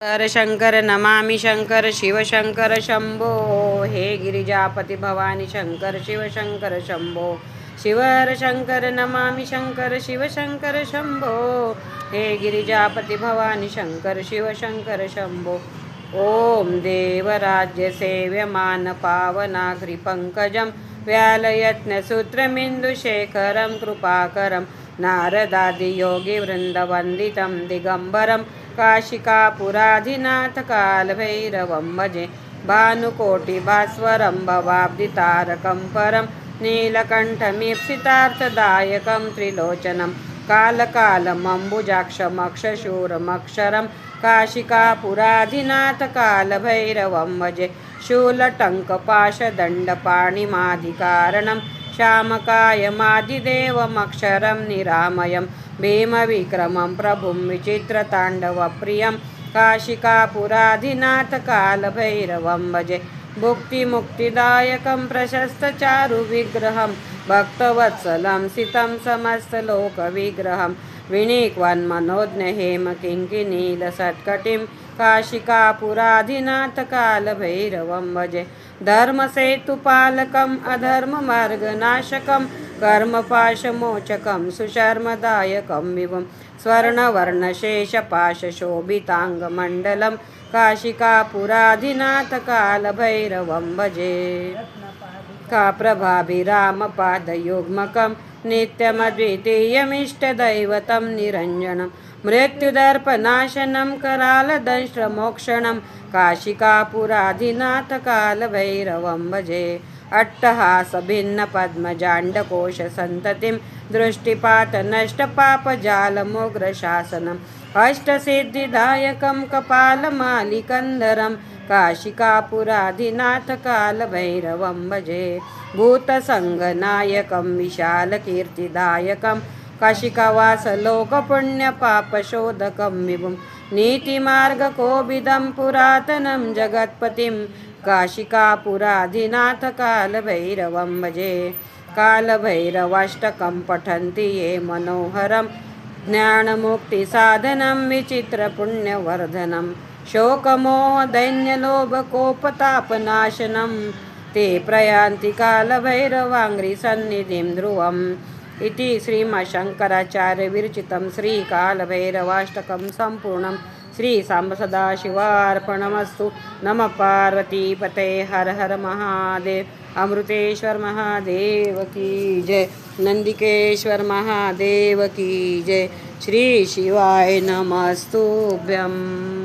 शंकर शंकर नमामि शंकर शिव शंकर शंभो। हे गिरिजापती भवानी शंकर शिव शंकर शंभो। शिवर शंकर नमामि शंकर शिव शंकर शंभो। हे गिरिजापती भवानी शंकर शिव शंकर शंभो। ओम देवराज्य सेव्यमान पावनाग्रि पंकजं व्यालयत्नसूत्रमिन्दुशेखरं कृपाकरं नारदादि योगी वृन्दवन्दितं दिगंबरं काशिकापुराधिनाथ कालभैरवं भजे। भानुकोटिभास्वरं भवाब्धितारकं परं नीलकण्ठमीप्सितार्थदायकं त्रिलोचनं कालकालमम्बुजाक्षमक्षशूरमक्षरं काशिकापुराधिनाथ कालभैरवं भजे। शूलटङ्कपाशदण्डपाणिमाधिकारणं श्यामकायमादिदेवमक्षरं निरामयं भीमविक्रमं प्रभुं विचित्रताण्डवप्रियं काशिकापुराधिनाथ कालभैरवं भजे। भुक्तिमुक्तिदायकं प्रशस्तचारुविग्रहं भक्तवत्सलं सितं समस्तलोकविग्रहं विनीक्वन्मनोज्ञ हेमकिङ्किनीलसत्कटिं काशिकापुराधिनाथ कालभैरवं भजे। धर्मसेतुपालकम् अधर्ममार्गनाशकं कर्मपाशमोचकं सुशर्मदायकं विभुं स्वर्णवर्णशेषपाशशोभिताङ्गमण्डलं काशिकापुराधिनाथ कालभैरवं भजे। काप्रभाभिरामपादयुग्मकं नित्यमद्वितीयमिष्टदैवतं निरञ्जनं मृत्युदर्पनाशनं करालदंष्ट्रमोक्षणं काशिकापुराधिनाथ कालभैरवं भजे। अट्टहासभिन्नपद्मजाण्डकोशसन्ततिं दृष्टिपातनष्टपापजालमुग्रशासनम् अष्टसिद्धिदायकं कपालमालिकन्धरं काशिकापुराधिनाथ कालभैरवं भजे। भूतसङ्गनायकं विशालकीर्तिदायकं काशिकावासलोकपुण्यपापशोधकं विभुं नीतिमार्गकोविदं पुरातनं जगत्पतिं काशिकापुराधिनाथ कालभैरवं भजे। कालभैरवाष्टकं पठन्ति ये मनोहरं ज्ञानमुक्तिसाधनं विचित्रपुण्यवर्धनं शोकमोहदैन्यलोभकोपतापनाशनं ते प्रयान्ति कालभैरवाङ्घ्रिसन्निधिं ध्रुवम् इति श्रीमच्छङ्कराचार्य विरचितं श्रीकालभैरवाष्टकं सम्पूर्णं। श्री सांब सदाशिवार्पणमस्तु। नमः पार्वतीपते हर हर महादेव। अमृतेश्वर महादेव की जय। नंदिकेश्वर महादेव की जय। श्री शिवाय नमस्तुभ्यं।